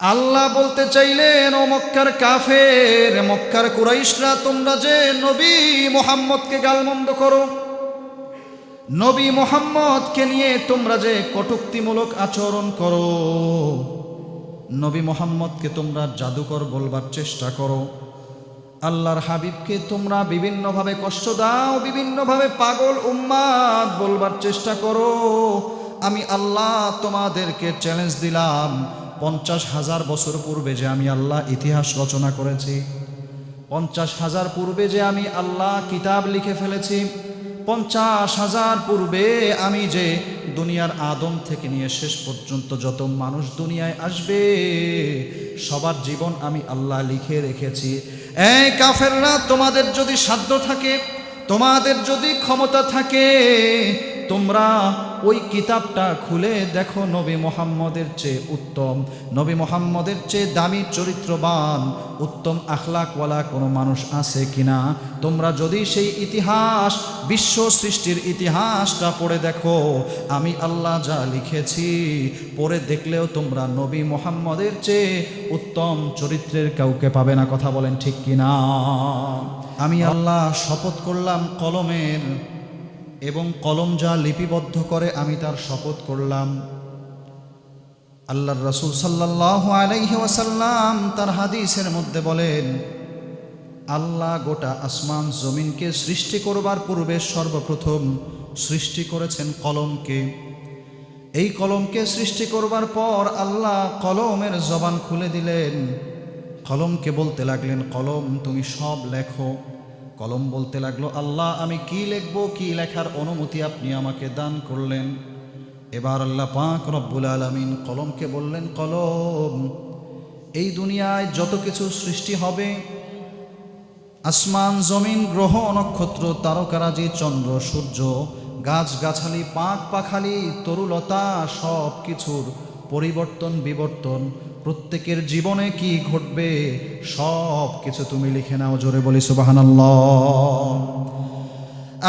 আল্লাহ বলতে চাইলেন, ও মক্কার কাফের, মক্কার কুরাইশরা, তোমরা যে নবী মুহাম্মদকে গালমন্দ করো, নবী মুহাম্মদকে নিয়ে তোমরা যে কটূক্তিমূলক আচরণ করো, নবী মুহাম্মদকে তোমরা জাদুকর বলবার চেষ্টা করো, আল্লাহর হাবিবকে তোমরা বিভিন্নভাবে কষ্ট দাও, বিভিন্নভাবে পাগল উম্মাদ বলবার চেষ্টা করো, আমি আল্লাহ তোমাদেরকে চ্যালেঞ্জ দিলাম, 50,000 বছর পূর্বে যে আমি আল্লাহ ইতিহাস রচনা করেছি, 50,000 পূর্বে যে আমি আল্লাহ কিতাব লিখে ফেলেছি, 50,000 পূর্বে আমি যে দুনিয়ার আদম থেকে নিয়ে শেষ পর্যন্ত যত মানুষ দুনিয়ায় আসবে সবার জীবন আমি আল্লাহ লিখে রেখেছি। এই কাফেররা, তোমাদের যদি সাধ্য থাকে, তোমাদের যদি ক্ষমতা থাকে, তোমরা ওই কিতাবটা খুলে দেখো নবী মুহাম্মদের চেয়ে উত্তম, নবী মুহাম্মদের চেয়ে দামি চরিত্রবান, উত্তম আখলাকওয়ালা কোনো মানুষ আছে কিনা। তোমরা যদি সেই ইতিহাস, বিশ্ব সৃষ্টির ইতিহাসটা পড়ে দেখো, আমি আল্লাহ যা লিখেছি পড়ে দেখলেও তোমরা নবী মুহাম্মদের চেয়ে উত্তম চরিত্রের কাউকে পাবে না। কথা বলেন ঠিক কিনা? আমি আল্লাহ শপথ করলাম কলমের, এবং কলম যা লিপিবদ্ধ করে আমি তার শপথ করলাম। আল্লাহর রাসূল সাল্লাল্লাহু আলাইহি ওয়াসাল্লাম তার হাদিসের মধ্যে বলেন, আল্লাহ গোটা আসমান জমিনকে সৃষ্টি করবার পূর্বে সর্বপ্রথম সৃষ্টি করেছেন কলমকে। এই কলমকে সৃষ্টি করবার পর আল্লাহ কলমের জবান খুলে দিলেন, কলমকে বলতে লাগলেন, কলম তুমি সব লেখো। কলম বলতে লাগলো, আল্লাহ আমি কি লিখব, কি লেখার অনুমতি আপনি আমাকে দান করলেন। এবার আল্লাহ পাক রব্বুল আলামিন কলমকে বললেন, কলম এই দুনিয়ায় যত কিছু সৃষ্টি হবে, আসমান জমিন গ্রহ নক্ষত্র তারকারাজি চন্দ্র সূর্য গাছগাছালি পাক পাখালি তরুলতা সব কিছুর পরিবর্তন বিবর্তন, প্রত্যেকের জীবনে কি ঘটবে সব কিছু তুমি লিখে নাও। জোরে বলি সুবহানাল্লাহ।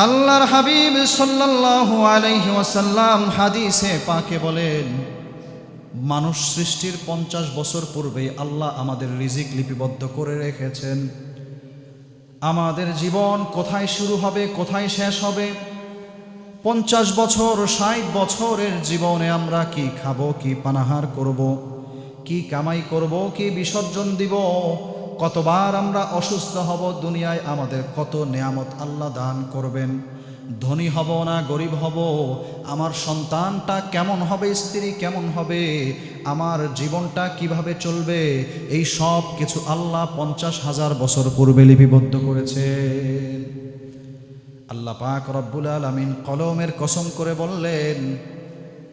আল্লাহর হাবিব সাল্লাল্লাহু আলাইহি ওয়াসাল্লাম হাদিসে পাকে বলেন, মানুষ সৃষ্টির 50 বছর পূর্বে আল্লাহ আমাদের রিজিক লিপিবদ্ধ করে রেখেছেন। আমাদের জীবন কোথায় শুরু হবে, কোথায় শেষ হবে, 50 বছর 60 বছরের জীবনে আমরা কি খাবো, কি পানাহার করব, কি কামাই করব, কি বিসর্জন দিব, কতবার আমরা অসুস্থ হব, দুনিয়ায় আমাদের কত নেয়ামত আল্লাহ দান করবেন, ধনী হব না গরিব হব, আমার সন্তানটা কেমন হবে, স্ত্রী কেমন হবে, আমার জীবনটা কিভাবে চলবে, এই সব কিছু আল্লাহ 50,000 বছর পূর্বে লিপিবদ্ধ করেছেন। আল্লাহ পাক রব্বুল আলামিন কলমের কসম করে বললেন,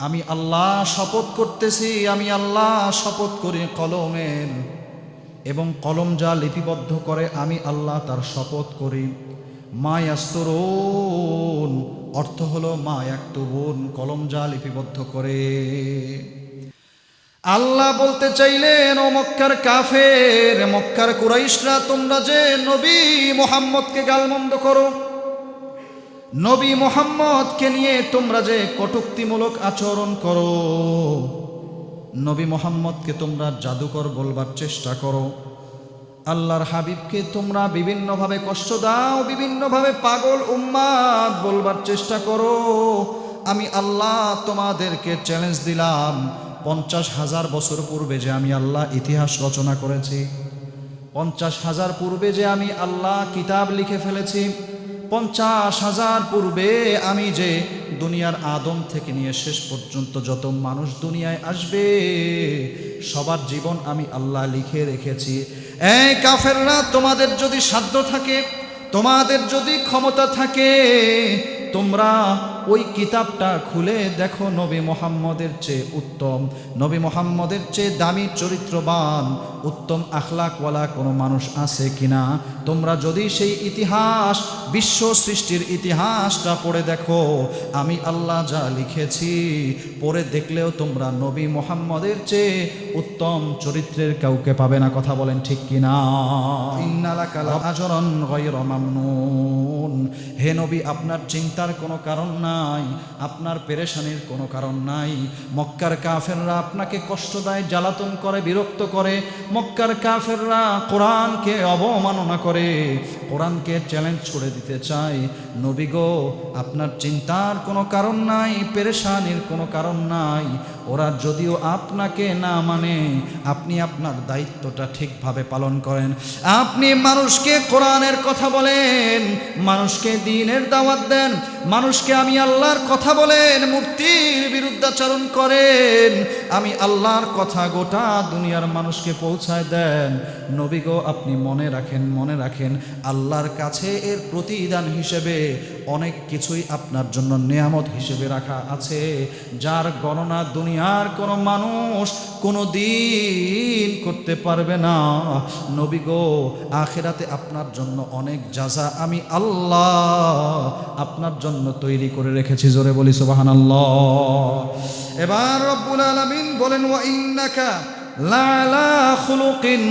আমি আল্লাহ শপথ করতেছি, আমি আল্লাহ শপথ করি কলমের, এবং কলম যা লিপিবদ্ধ করে আমি আল্লাহ তার শপথ করি। মা ইয়াসতুরুন অর্থ হলো মা ইয়াকতুবুন, কলম যা লিপিবদ্ধ করে। আল্লাহ বলতে চাইলেন, ও মক্কার কাফের, মক্কার কুরাইশরা, তোমরা যে নবী মুহাম্মদকে গালমন্দ করো, নবী মুহাম্মদকে নিয়ে তোমরা যে কটূক্তিমূলক আচরণ করো, নবী মুহাম্মদকে তোমরা জাদুকর বলবার চেষ্টা করো, আল্লাহর হাবিবকে তোমরা বিভিন্নভাবে কষ্ট দাও, বিভিন্নভাবে পাগল উম্মাদ বলবার চেষ্টা করো, আমি আল্লাহ তোমাদেরকে চ্যালেঞ্জ দিলাম, 50,000 বছর পূর্বে যে আমি আল্লাহ ইতিহাস রচনা করেছি, 50,000 পূর্বে যে আমি আল্লাহ কিতাব লিখে ফেলেছি, 50,000 পূর্বে আমি যে দুনিয়ার আদম থেকে নিয়ে শেষ পর্যন্ত যত মানুষ দুনিয়ায় আসবে সবার জীবন আমি আল্লাহ লিখে রেখেছি। এই কাফেররা, তোমাদের যদি সাধ্য থাকে, তোমাদের যদি ক্ষমতা থাকে, তোমরা ওই কিতাবটা খুলে দেখো নবী মুহাম্মদের চেয়ে উত্তম, নবী মুহাম্মদের চেয়ে দামি চরিত্রবান, উত্তম আখলাকওয়ালা কোনো মানুষ আছে কিনা। তোমরা যদি সেই ইতিহাস, বিশ্ব সৃষ্টির ইতিহাসটা পড়ে দেখো, আমি আল্লাহ যা লিখেছি পড়ে দেখলেও তোমরা নবী মুহাম্মদের চেয়ে উত্তম চরিত্রের কাউকে পাবে না। কথা বলেন ঠিক কিনা। ইন্নালাকা লাআজরান গায়রা মামনুন। হে নবী, আপনার চিন্তার কোনো কারণ নাই, আপনার পেরেশানির কোনো কারণ নাই। মক্কার কাফেররা আপনাকে কষ্ট দেয়, জ্বালাতন করে, বিরক্ত করে। মক্কার কাফেররা কোরআনকে অবমাননা করে, কোরআনকে চ্যালেঞ্জ ছুড়ে দিতে চায়। নবী গো, আপনার চিন্তার কোনো কারণ নাই, পেরেশানির কোনো কারণ নাই। ওরা যদিও আপনাকে না মানে, আপনি আপনার দায়িত্বটা ঠিকভাবে পালন করেন। আপনি মানুষকে কোরআনের কথা বলেন, মানুষকে দ্বীনের দাওয়াত দেন, মানুষকে আমি আল্লাহর কথা বলেন, মূর্তির বিরুদ্ধাচরণ করেন। আমি আল্লাহর কথা গোটা দুনিয়ার মানুষকে পৌঁছায় দেন। নবী গো, আপনি মনে রাখেন, মনে রাখেন, আল্লাহর কাছে এর প্রতিদান হিসেবে অনেক কিছুই আপনার জন্য নেয়ামত হিসেবে রাখা আছে, যার গণনা দুনিয়ার কোনো মানুষ কোনো দিন করতে পারবে না। নবী গো, আখিরাতে আপনার জন্য অনেক জাযা আমি আল্লাহ আপনার জন্য তৈরি করে রেখেছি। জোরে বলি সুবহানাল্লাহ। এবার রব্বুল আলামিন বলেন, ওয়া ইন্নাকা লাআলা খুলুকিন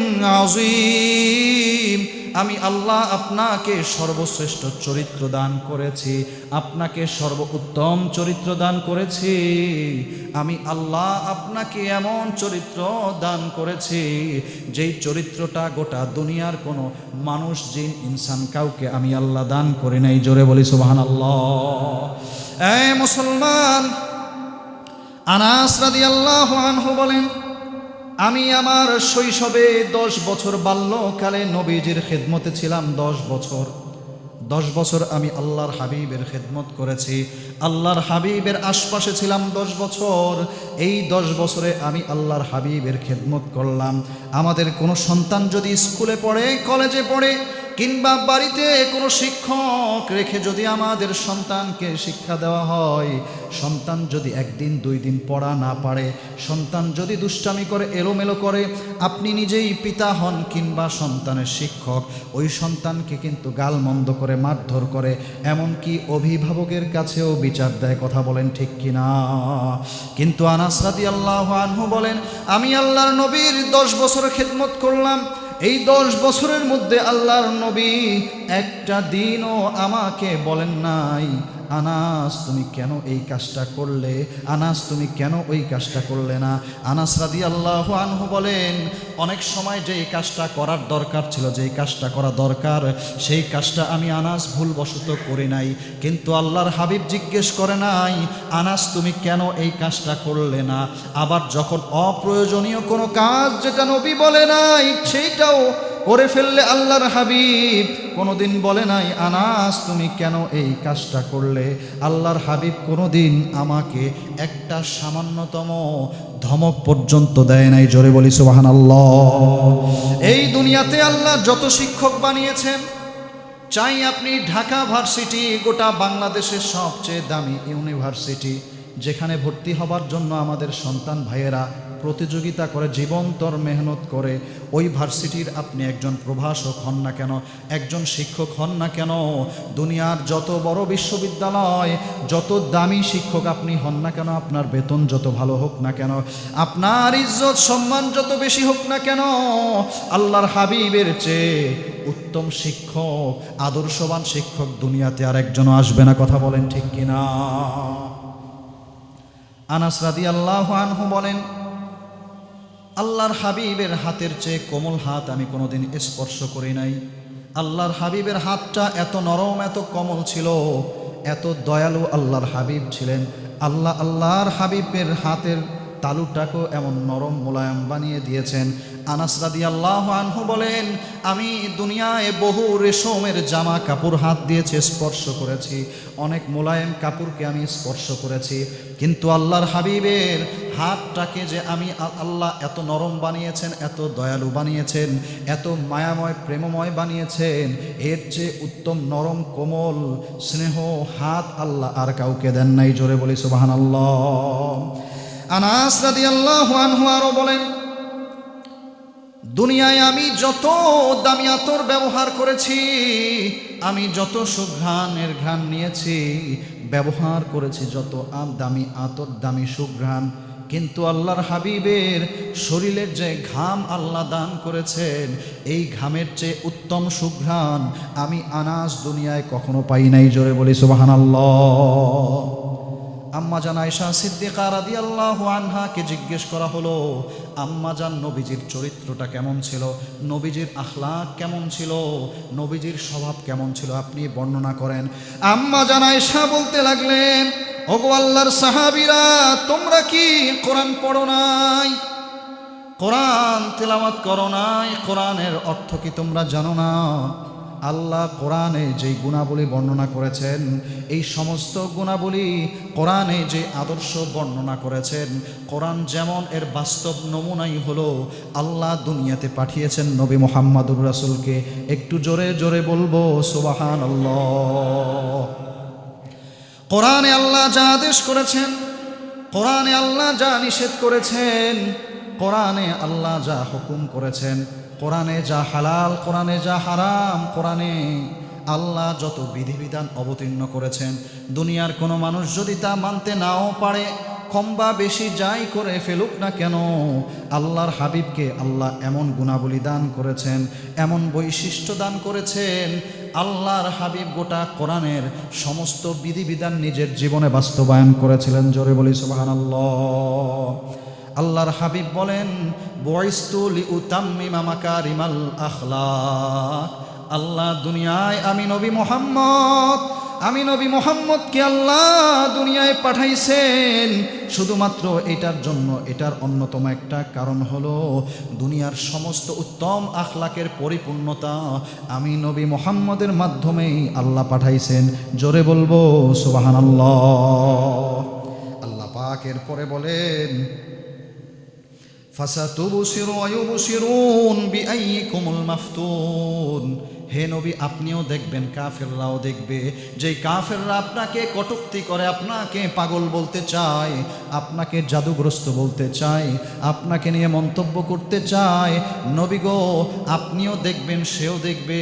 আযীম। আমি আল্লাহ আপনাকে সর্বশ্রেষ্ঠ চরিত্র দান করেছি, আপনাকে সর্বোত্তম চরিত্র দান করেছি। আমি আল্লাহ আপনাকে এমন চরিত্র দান করেছি যেই চরিত্রটা গোটা দুনিয়ার কোনো মানুষ, জিন, ইনসান কাউকে আমি আল্লাহ দান করি নাই। জোরে বলি সুবহানাল্লাহ। এই মুসলমান, আনাস রাদিয়াল্লাহু আনহু বলেন, আমি আমার শৈশবে 10 বছর বাল্যকালে নবীজির খেদমতে ছিলাম। 10 বছর আমি আল্লাহর হাবিবের খেদমত করেছি, আল্লাহর হাবিবের আশপাশে ছিলাম 10 বছর। এই 10 বছরে আমি আল্লাহর হাবিবের খেদমত করলাম। আমাদের কোনো সন্তান যদি স্কুলে পড়ে, কলেজে পড়ে, কিংবা বাড়িতে কোনো শিক্ষক রেখে যদি আমাদের সন্তানকে শিক্ষা দেওয়া হয়, সন্তান যদি 1 দিন 2 দিন পড়া না পারে, সন্তান যদি দুষ্টামি করে, এলোমেলো করে, আপনি নিজেই পিতা হন কিংবা সন্তানের শিক্ষক, ওই সন্তানকে কিন্তু গালমন্দ করে, মারধর করে, এমনকি অভিভাবকের কাছেও বিচার দেয়। কথা বলেন ঠিক কিনা। কিন্তু আনাস রাদিয়াল্লাহু আনহু বলেন, আমি আল্লাহর নবীর 10 বছর খেদমত করলাম। এই 10 বছরের মধ্যে আল্লাহর নবী একটা দিনও আমাকে বলেন নাই, আনাস তুমি কেন এই কাজটা করলে, আনাস তুমি কেন ওই কাজটা করলে না। আনাস রাদিয়াল্লাহু আনহু বলেন, অনেক সময় যেই কাজটা করার দরকার ছিল, যেই কাজটা করা দরকার, সেই কাজটা আমি আনাস ভুলবশত করি নাই। কিন্তু আল্লাহর হাবিব জিজ্ঞেস করে নাই, আনাস তুমি কেন এই কাজটা করলে না। আবার যখন অপ্রয়োজনীয় কোনো কাজ যেটা নবী বলে নাই সেইটাও করে ফেললে আল্লাহর হাবিব কোনোদিন বলে নাই, আনাস তুমি কেন এই কাজটা করলে। আল্লাহর হাবিব কোনোদিন আমাকে একটা সামান্যতম ধমক পর্যন্ত দেয় নাই। জোরে বলি সুবহানাল্লাহ। এই দুনিয়াতে আল্লাহ যত শিক্ষক বানিয়েছেন, চাই আপনি ঢাকা ভার্সিটি, গোটা বাংলাদেশের সবচেয়ে দামি ইউনিভার্সিটি, যেখানে ভর্তি হবার জন্য আমাদের সন্তান ভাইয়েরা প্রতিযোগিতা করে, জীবন্তর মেহনত করে, ওই ভার্সিটির আপনি একজন প্রভাষক হন না কেন, একজন শিক্ষক হন না কেন, দুনিয়ার যত বড় বিশ্ববিদ্যালয়, যত দামি শিক্ষক আপনি হন না কেন, আপনার বেতন যত ভালো হোক না কেন, আপনার ইজ্জত সম্মান যত বেশি হোক না কেন, আল্লাহর হাবিবের চেয়ে উত্তম শিক্ষক, আদর্শবান শিক্ষক দুনিয়াতে আর একজনও আসবে না। কথা বলেন ঠিক কিনা। আনাস রাদিয়াল্লাহু আনহু বলেন, আল্লাহর হাবিবের হাতের চেয়ে কোমল হাত আমি কোনোদিন স্পর্শ করি নাই। আল্লাহর হাবিবের হাতটা এত নরম, এত কোমল ছিল, এত দয়ালু আল্লাহর হাবিব ছিলেন। আল্লাহর হাবিবের হাতের তালুটাকেও এমন নরম মোলায়েম বানিয়ে দিয়েছেন। আনাস রাদিয়াল্লাহু আনহু বলেন, আমি দুনিয়ায় বহু রেশমের জামা কাপড় হাত দিয়েছে, স্পর্শ করেছি, অনেক মোলায়েম কাপড়কে আমি স্পর্শ করেছি, কিন্তু আল্লাহর হাবিবের হাতটাকে যে আমি আল্লাহ এত নরম বানিয়েছেন, এত দয়ালু বানিয়েছেন, এত মায়াময় প্রেমময় বানিয়েছেন, এর চেয়ে উত্তম নরম কোমল স্নেহ হাত আল্লাহ আর কাউকে দেন নাই। জোরে বলি সুবহানাল্লাহ। আনাস রাদিয়াল্লাহু আনহু আরো বলেন, দুনিয়ায় আমি যত দামি আতর ব্যবহার করেছি, আমি যত সুঘ্রাণের ঘ্রাণ নিয়েছি, ব্যবহার করেছি যত দামি আতর, দামি সুঘ্রাণ, কিন্তু আল্লাহর হাবিবের শরীরের যে ঘাম আল্লাহ দান করেছেন, এই ঘামের চেয়ে উত্তম সুঘ্রাণ আমি আনাস দুনিয়ায় কখনো পাই নাই। জোরে বলি সুবহানাল্লাহ। আম্মা জান আয়েশা সিদ্দিকা রাদিয়াল্লাহু আনহাকে জিজ্ঞেস করা হলো, আম্মা জান নবীজির চরিত্রটা কেমন ছিল, নবীজির আখলাক কেমন ছিল, নবীজির স্বভাব কেমন ছিল, আপনি বর্ণনা করেন। আম্মা জান আয়েশা বলতে লাগলেন, ওগো আল্লাহর সাহাবীরা, তোমরা কি কোরআন পড়ো নাই, কোরআন তেলাওয়াত করো নাই, কোরআনের অর্থ কি তোমরা জানো না? আল্লাহ কোরআনে যেই গুণাবলী বর্ণনা করেছেন, এই সমস্ত গুণাবলী কোরআনে যে আদর্শ বর্ণনা করেছেন, কোরআন যেমন এর বাস্তব নমুনাই হলো আল্লাহ দুনিয়াতে পাঠিয়েছেন নবী মুহাম্মদুর রাসূলকে। একটু জোরে জোরে বলবো সুবহানাল্লাহ। কোরআনে আল্লাহ যা আদেশ করেছেন, কোরআনে আল্লাহ যা নিষেধ করেছেন, কোরআনে আল্লাহ যা হুকুম করেছেন, কোরআনে যা হালাল, কোরআনে যা হারাম, কোরআনে আল্লাহ যত বিধিবিধান অবতীর্ণ করেছেন, দুনিয়ার কোনো মানুষ যদি তা মানতে নাও পারে, কম বা বেশি যাই করে ফেলুক না কেন, আল্লাহর হাবিবকে আল্লাহ এমন গুণাবলী দান করেছেন, এমন বৈশিষ্ট্য দান করেছেন, আল্লাহর হাবিব গোটা কোরআনের সমস্ত বিধিবিধান নিজের জীবনে বাস্তবায়ন করেছিলেন। জোরে বলি সুবহানাল্লাহ। আল্লাহর হাবিব বলেন, বুইস্তু লিউতাম্মিমা মাকারিমাল আখলাক। আল্লাহ দুনিয়ায় আমি নবী মুহাম্মদকে আল্লাহ দুনিয়ায় পাঠাইছেন শুধুমাত্র এটার জন্য। এটার অন্যতম একটা কারণ হলো দুনিয়ার সমস্ত উত্তম আখলাকের পরিপূর্ণতা আমি নবী মুহাম্মদের মাধ্যমেই আল্লাহ পাঠাইছেন। জোরে বলবো সুবহানাল্লাহ। আল্লাহ পাক এরপরে বলেন, ফাসাতুবসিরু ওয়া ইউবসিরুন বিআইয়িকুমুল মাফতুন। হে নবী, আপনিও দেখবেন, কাফেররাও দেখবে। যেই কাফেররা আপনাকে কটূক্তি করে, আপনাকে পাগল বলতে চায়, আপনাকে জাদুগ্রস্ত বলতে চায়, আপনাকে নিয়ে মন্তব্য করতে চায়, নবী গো আপনিও দেখবেন, সেও দেখবে।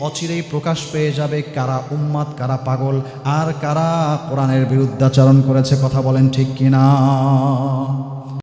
অচিরেই প্রকাশ পেয়ে যাবে কারা উম্মাত, কারা পাগল, আর কারা কোরআনের বিরুদ্ধাচরণ করেছে। কথা বলেন ঠিক কিনা?